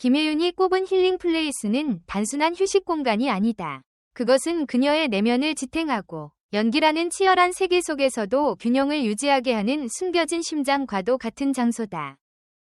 김혜윤이 꼽은 힐링 플레이스는 단순한 휴식 공간이 아니다. 그것은 그녀의 내면을 지탱하고 연기라는 치열한 세계 속에서도 균형을 유지하게 하는 숨겨진 심장과도 같은 장소다.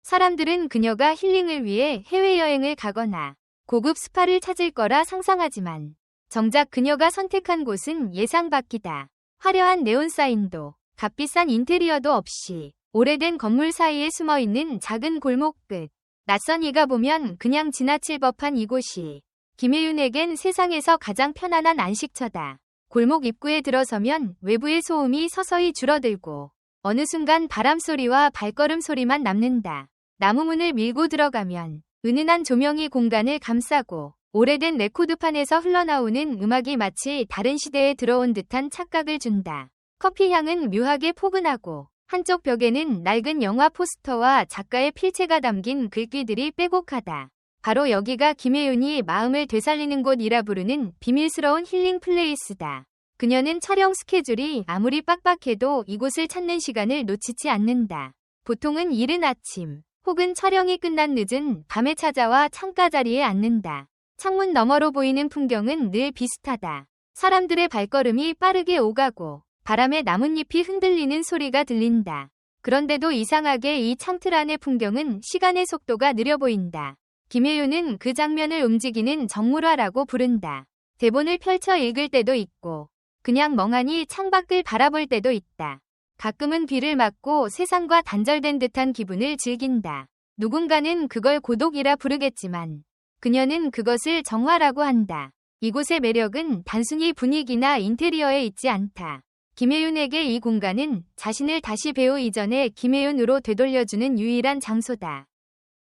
사람들은 그녀가 힐링을 위해 해외여행을 가거나 고급 스파를 찾을 거라 상상하지만 정작 그녀가 선택한 곳은 예상 밖이다. 화려한 네온사인도 값비싼 인테리어도 없이 오래된 건물 사이에 숨어있는 작은 골목 끝. 낯선 이가 보면 그냥 지나칠 법한 이곳이 김혜윤에겐 세상에서 가장 편안한 안식처다. 골목 입구에 들어서면 외부의 소음이 서서히 줄어들고 어느 순간 바람소리와 발걸음 소리만 남는다. 나무 문을 밀고 들어가면 은은한 조명이 공간을 감싸고 오래된 레코드판에서 흘러나오는 음악이 마치 다른 시대에 들어온 듯한 착각을 준다. 커피 향은 묘하게 포근하고 한쪽 벽에는 낡은 영화 포스터와 작가의 필체가 담긴 글귀들이 빼곡하다. 바로 여기가 김혜윤이 마음을 되살리는 곳이라 부르는 비밀스러운 힐링 플레이스다. 그녀는 촬영 스케줄이 아무리 빡빡해도 이곳을 찾는 시간을 놓치지 않는다. 보통은 이른 아침 혹은 촬영이 끝난 늦은 밤에 찾아와 창가 자리에 앉는다. 창문 너머로 보이는 풍경은 늘 비슷하다. 사람들의 발걸음이 빠르게 오가고 바람에 나뭇잎이 흔들리는 소리가 들린다. 그런데도 이상하게 이 창틀 안의 풍경은 시간의 속도가 느려 보인다. 김혜윤은 그 장면을 움직이는 정물화라고 부른다. 대본을 펼쳐 읽을 때도 있고 그냥 멍하니 창밖을 바라볼 때도 있다. 가끔은 귀를 막고 세상과 단절된 듯한 기분을 즐긴다. 누군가는 그걸 고독이라 부르겠지만 그녀는 그것을 정화라고 한다. 이곳의 매력은 단순히 분위기나 인테리어에 있지 않다. 김혜윤에게 이 공간은 자신을 다시 배우 이전에 김혜윤으로 되돌려주는 유일한 장소다.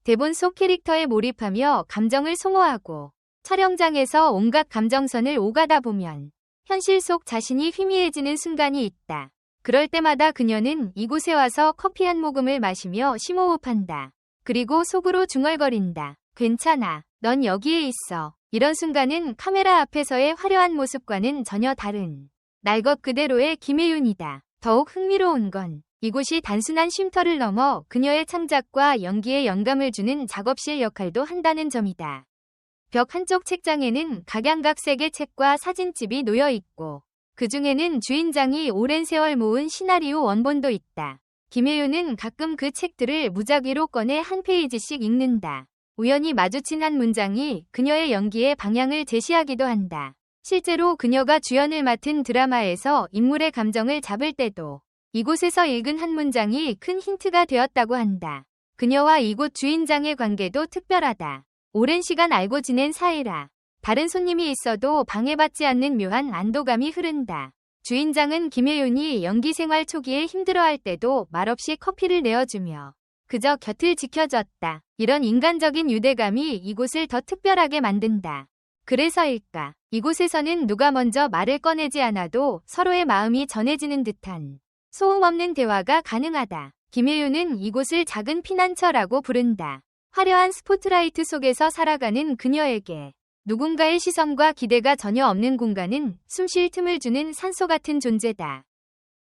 대본 속 캐릭터에 몰입하며 감정을 소모하고 촬영장에서 온갖 감정선을 오가다 보면 현실 속 자신이 희미해지는 순간이 있다. 그럴 때마다 그녀는 이곳에 와서 커피 한 모금을 마시며 심호흡한다. 그리고 속으로 중얼거린다. 괜찮아. 넌 여기에 있어. 이런 순간은 카메라 앞에서의 화려한 모습과는 전혀 다른 날 것 그대로의 김혜윤이다. 더욱 흥미로운 건 이곳이 단순한 쉼터를 넘어 그녀의 창작과 연기에 영감을 주는 작업실 역할도 한다는 점이다. 벽 한쪽 책장에는 각양각색의 책과 사진집이 놓여 있고 그 중에는 주인장이 오랜 세월 모은 시나리오 원본도 있다. 김혜윤은 가끔 그 책들을 무작위로 꺼내 한 페이지씩 읽는다. 우연히 마주친 한 문장이 그녀의 연기의 방향을 제시하기도 한다. 실제로 그녀가 주연을 맡은 드라마에서 인물의 감정을 잡을 때도 이곳에서 읽은 한 문장이 큰 힌트가 되었다고 한다. 그녀와 이곳 주인장의 관계도 특별하다. 오랜 시간 알고 지낸 사이라 다른 손님이 있어도 방해받지 않는 묘한 안도감이 흐른다. 주인장은 김혜윤이 연기 생활 초기에 힘들어할 때도 말없이 커피를 내어주며 그저 곁을 지켜줬다. 이런 인간적인 유대감이 이곳을 더 특별하게 만든다. 그래서일까? 이곳에서는 누가 먼저 말을 꺼내지 않아도 서로의 마음이 전해지는 듯한 소음 없는 대화가 가능하다. 김혜윤은 이곳을 작은 피난처라고 부른다. 화려한 스포트라이트 속에서 살아가는 그녀에게 누군가의 시선과 기대가 전혀 없는 공간은 숨쉴 틈을 주는 산소 같은 존재다.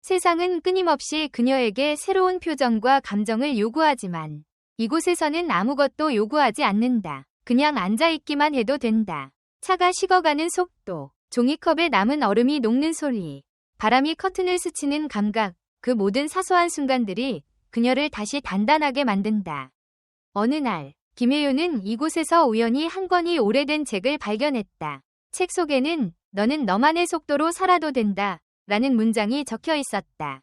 세상은 끊임없이 그녀에게 새로운 표정과 감정을 요구하지만 이곳에서는 아무것도 요구하지 않는다. 그냥 앉아있기만 해도 된다. 차가 식어가는 속도, 종이컵에 남은 얼음이 녹는 소리, 바람이 커튼을 스치는 감각, 그 모든 사소한 순간들이 그녀를 다시 단단하게 만든다. 어느 날, 김혜윤은 이곳에서 우연히 한 권이 오래된 책을 발견했다. 책 속에는 너는 너만의 속도로 살아도 된다 라는 문장이 적혀 있었다.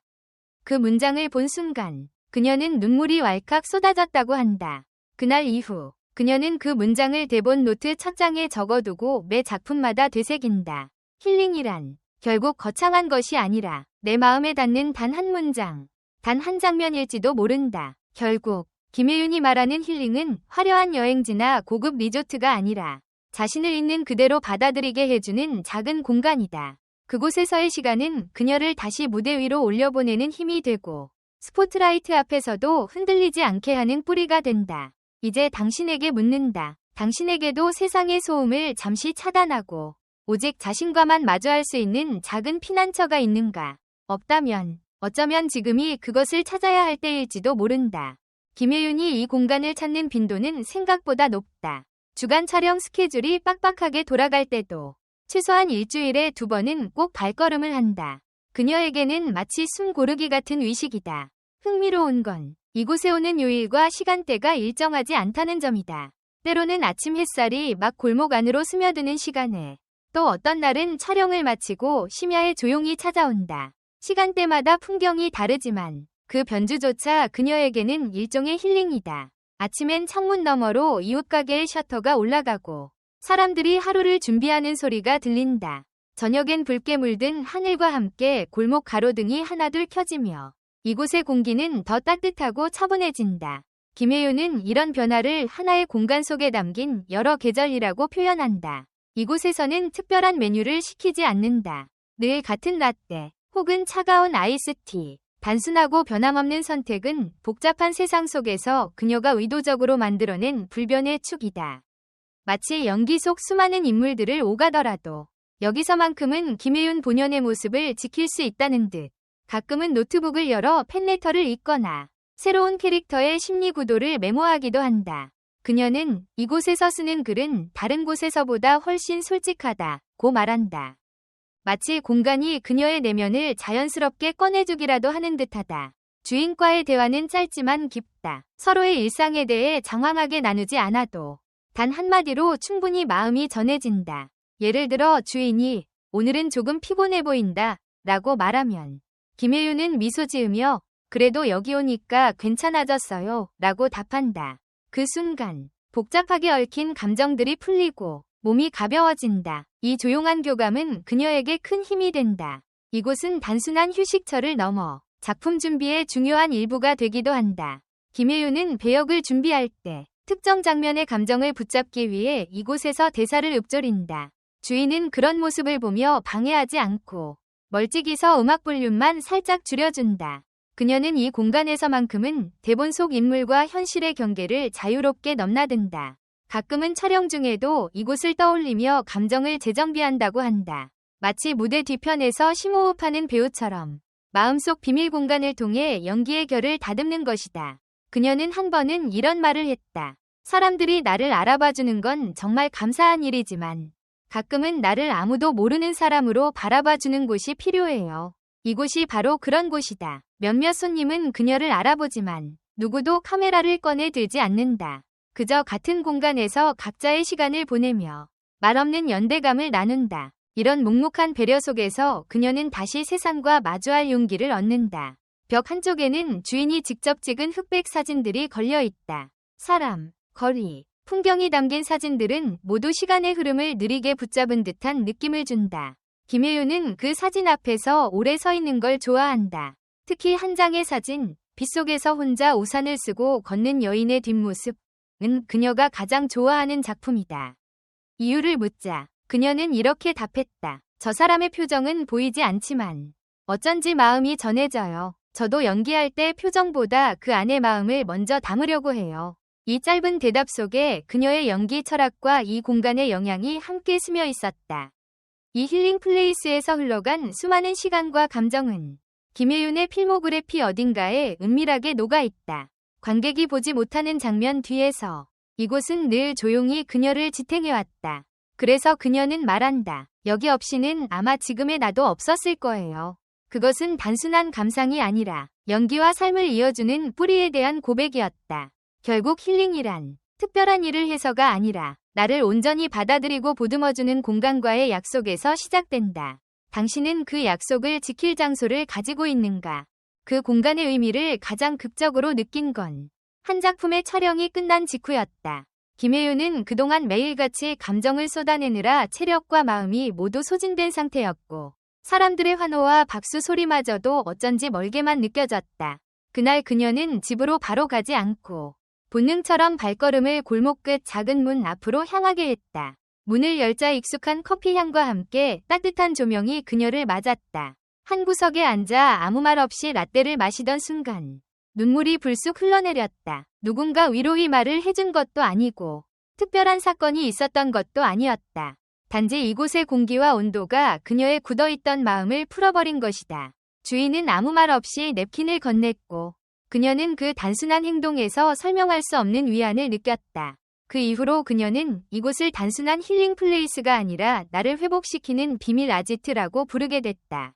그 문장을 본 순간 그녀는 눈물이 왈칵 쏟아졌다고 한다. 그날 이후 그녀는 그 문장을 대본 노트 첫 장에 적어두고 매 작품마다 되새긴다. 힐링이란 결국 거창한 것이 아니라 내 마음에 닿는 단 한 문장, 단 한 장면일지도 모른다. 결국 김혜윤이 말하는 힐링은 화려한 여행지나 고급 리조트가 아니라 자신을 있는 그대로 받아들이게 해주는 작은 공간이다. 그곳에서의 시간은 그녀를 다시 무대 위로 올려보내는 힘이 되고 스포트라이트 앞에서도 흔들리지 않게 하는 뿌리가 된다. 이제 당신에게 묻는다. 당신에게도 세상의 소음을 잠시 차단하고 오직 자신과만 마주할 수 있는 작은 피난처가 있는가? 없다면 어쩌면 지금이 그것을 찾아야 할 때일지도 모른다. 김혜윤이 이 공간을 찾는 빈도는 생각보다 높다. 주간 촬영 스케줄이 빡빡하게 돌아갈 때도 최소한 일주일에 2번은 꼭 발걸음을 한다. 그녀에게는 마치 숨 고르기 같은 의식이다. 흥미로운 건 이곳에 오는 요일과 시간대가 일정하지 않다는 점이다. 때로는 아침 햇살이 막 골목 안으로 스며드는 시간에, 또 어떤 날은 촬영을 마치고 심야에 조용히 찾아온다. 시간대마다 풍경이 다르지만 그 변주조차 그녀에게는 일종의 힐링이다. 아침엔 창문 너머로 이웃 가게의 셔터가 올라가고 사람들이 하루를 준비하는 소리가 들린다. 저녁엔 붉게 물든 하늘과 함께 골목 가로등이 하나둘 켜지며 이곳의 공기는 더 따뜻하고 차분해진다. 김혜윤은 이런 변화를 하나의 공간 속에 담긴 여러 계절이라고 표현한다. 이곳에서는 특별한 메뉴를 시키지 않는다. 늘 같은 라떼 혹은 차가운 아이스티. 단순하고 변함없는 선택은 복잡한 세상 속에서 그녀가 의도적으로 만들어낸 불변의 축이다. 마치 연기 속 수많은 인물들을 오가더라도 여기서만큼은 김혜윤 본연의 모습을 지킬 수 있다는 듯 가끔은 노트북을 열어 팬레터를 읽거나 새로운 캐릭터의 심리 구도를 메모하기도 한다. 그녀는 이곳에서 쓰는 글은 다른 곳에서보다 훨씬 솔직하다고 말한다. 마치 공간이 그녀의 내면을 자연스럽게 꺼내주기라도 하는 듯하다. 주인과의 대화는 짧지만 깊다. 서로의 일상에 대해 장황하게 나누지 않아도 단 한마디로 충분히 마음이 전해진다. 예를 들어 주인이 오늘은 조금 피곤해 보인다 라고 말하면 김혜윤은 미소 지으며 그래도 여기 오니까 괜찮아졌어요 라고 답한다. 그 순간 복잡하게 얽힌 감정들이 풀리고 몸이 가벼워진다. 이 조용한 교감은 그녀에게 큰 힘이 된다. 이곳은 단순한 휴식처를 넘어 작품 준비의 중요한 일부가 되기도 한다. 김혜윤은 배역을 준비할 때 특정 장면의 감정을 붙잡기 위해 이곳에서 대사를 읊조린다. 주인은 그런 모습을 보며 방해하지 않고 멀찍이서 음악 볼륨만 살짝 줄여준다. 그녀는 이 공간에서만큼은 대본 속 인물과 현실의 경계를 자유롭게 넘나든다. 가끔은 촬영 중에도 이곳을 떠올리며 감정을 재정비한다고 한다. 마치 무대 뒤편에서 심호흡하는 배우처럼 마음속 비밀 공간을 통해 연기의 결을 다듬는 것이다. 그녀는 한 번은 이런 말을 했다. 사람들이 나를 알아봐주는 건 정말 감사한 일이지만 가끔은 나를 아무도 모르는 사람으로 바라봐주는 곳이 필요해요. 이곳이 바로 그런 곳이다. 몇몇 손님은 그녀를 알아보지만 누구도 카메라를 꺼내 들지 않는다. 그저 같은 공간에서 각자의 시간을 보내며 말없는 연대감을 나눈다. 이런 묵묵한 배려 속에서 그녀는 다시 세상과 마주할 용기를 얻는다. 벽 한쪽에는 주인이 직접 찍은 흑백 사진들이 걸려 있다. 사람, 거리, 풍경이 담긴 사진들은 모두 시간의 흐름을 느리게 붙잡은 듯한 느낌을 준다. 김혜윤은 그 사진 앞에서 오래 서 있는 걸 좋아한다. 특히 한 장의 사진, 빗속에서 혼자 우산을 쓰고 걷는 여인의 뒷모습은 그녀가 가장 좋아하는 작품이다. 이유를 묻자 그녀는 이렇게 답했다. 저 사람의 표정은 보이지 않지만 어쩐지 마음이 전해져요. 저도 연기할 때 표정보다 그 안의 마음을 먼저 담으려고 해요. 이 짧은 대답 속에 그녀의 연기 철학과 이 공간의 영향이 함께 스며 있었다. 이 힐링 플레이스에서 흘러간 수많은 시간과 감정은 김혜윤의 필모그래피 어딘가에 은밀하게 녹아있다. 관객이 보지 못하는 장면 뒤에서 이곳은 늘 조용히 그녀를 지탱해왔다. 그래서 그녀는 말한다. 여기 없이는 아마 지금의 나도 없었을 거예요. 그것은 단순한 감상이 아니라 연기와 삶을 이어주는 뿌리에 대한 고백이었다. 결국 힐링이란 특별한 일을 해서가 아니라 나를 온전히 받아들이고 보듬어주는 공간과의 약속에서 시작된다. 당신은 그 약속을 지킬 장소를 가지고 있는가? 그 공간의 의미를 가장 극적으로 느낀 건 한 작품의 촬영이 끝난 직후였다. 김혜윤은 그동안 매일같이 감정을 쏟아내느라 체력과 마음이 모두 소진된 상태였고 사람들의 환호와 박수 소리마저도 어쩐지 멀게만 느껴졌다. 그날 그녀는 집으로 바로 가지 않고 본능처럼 발걸음을 골목 끝 작은 문 앞으로 향하게 했다. 문을 열자 익숙한 커피 향과 함께 따뜻한 조명이 그녀를 맞았다. 한 구석에 앉아 아무 말 없이 라떼를 마시던 순간 눈물이 불쑥 흘러내렸다. 누군가 위로의 말을 해준 것도 아니고 특별한 사건이 있었던 것도 아니었다. 단지 이곳의 공기와 온도가 그녀의 굳어있던 마음을 풀어버린 것이다. 주인은 아무 말 없이 냅킨을 건넸고 그녀는 그 단순한 행동에서 설명할 수 없는 위안을 느꼈다. 그 이후로 그녀는 이곳을 단순한 힐링 플레이스가 아니라 나를 회복시키는 비밀 아지트라고 부르게 됐다.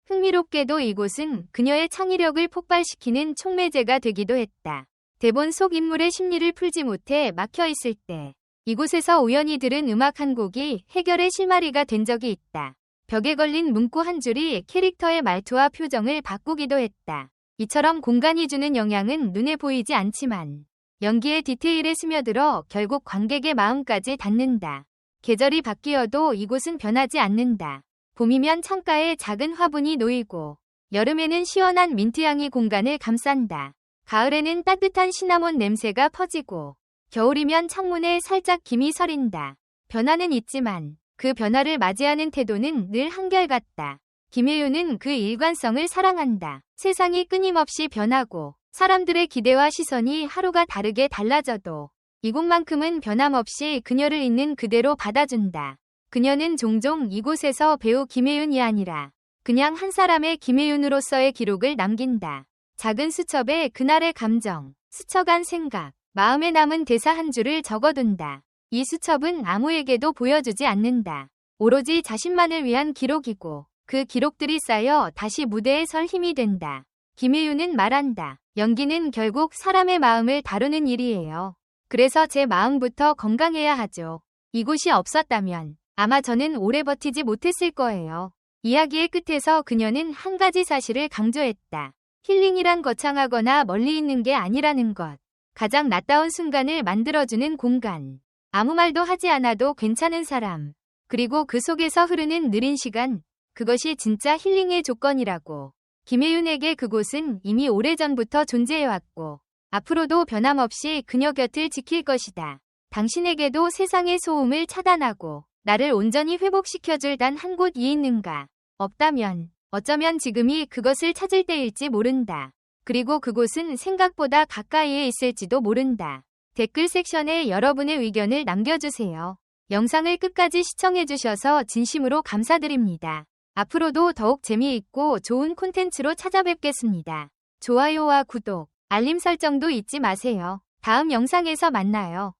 흥미롭게도 이곳은 그녀의 창의력을 폭발시키는 촉매제가 되기도 했다. 대본 속 인물의 심리를 풀지 못해 막혀 있을 때 이곳에서 우연히 들은 음악 한 곡이 해결의 실마리가 된 적이 있다. 벽에 걸린 문구 한 줄이 캐릭터의 말투와 표정을 바꾸기도 했다. 이처럼 공간이 주는 영향은 눈에 보이지 않지만 연기의 디테일에 스며들어 결국 관객의 마음까지 닿는다. 계절이 바뀌어도 이곳은 변하지 않는다. 봄이면 창가에 작은 화분이 놓이고 여름에는 시원한 민트향이 공간을 감싼다. 가을에는 따뜻한 시나몬 냄새가 퍼지고 겨울이면 창문에 살짝 김이 서린다. 변화는 있지만 그 변화를 맞이하는 태도는 늘 한결같다. 김혜윤은 그 일관성을 사랑한다. 세상이 끊임없이 변하고 사람들의 기대와 시선이 하루가 다르게 달라져도 이곳만큼은 변함없이 그녀를 있는 그대로 받아준다. 그녀는 종종 이곳에서 배우 김혜윤이 아니라 그냥 한 사람의 김혜윤으로서의 기록을 남긴다. 작은 수첩에 그날의 감정, 스쳐간 생각, 마음에 남은 대사 한 줄을 적어둔다. 이 수첩은 아무에게도 보여주지 않는다. 오로지 자신만을 위한 기록이고 그 기록들이 쌓여 다시 무대에 설 힘이 된다. 김혜윤은 말한다. 연기는 결국 사람의 마음을 다루는 일이에요. 그래서 제 마음부터 건강해야 하죠. 이곳이 없었다면 아마 저는 오래 버티지 못했을 거예요. 이야기의 끝에서 그녀는 한 가지 사실을 강조했다. 힐링이란 거창하거나 멀리 있는 게 아니라는 것. 가장 낯다운 순간을 만들어주는 공간. 아무 말도 하지 않아도 괜찮은 사람. 그리고 그 속에서 흐르는 느린 시간. 그것이 진짜 힐링의 조건이라고. 김혜윤에게 그곳은 이미 오래전부터 존재해왔고 앞으로도 변함없이 그녀 곁을 지킬 것이다. 당신에게도 세상의 소음을 차단하고 나를 온전히 회복시켜줄 단 한 곳이 있는가? 없다면 어쩌면 지금이 그것을 찾을 때일지 모른다. 그리고 그곳은 생각보다 가까이에 있을지도 모른다. 댓글 섹션에 여러분의 의견을 남겨주세요. 영상을 끝까지 시청해주셔서 진심으로 감사드립니다. 앞으로도 더욱 재미있고 좋은 콘텐츠로 찾아뵙겠습니다. 좋아요와 구독, 알림 설정도 잊지 마세요. 다음 영상에서 만나요.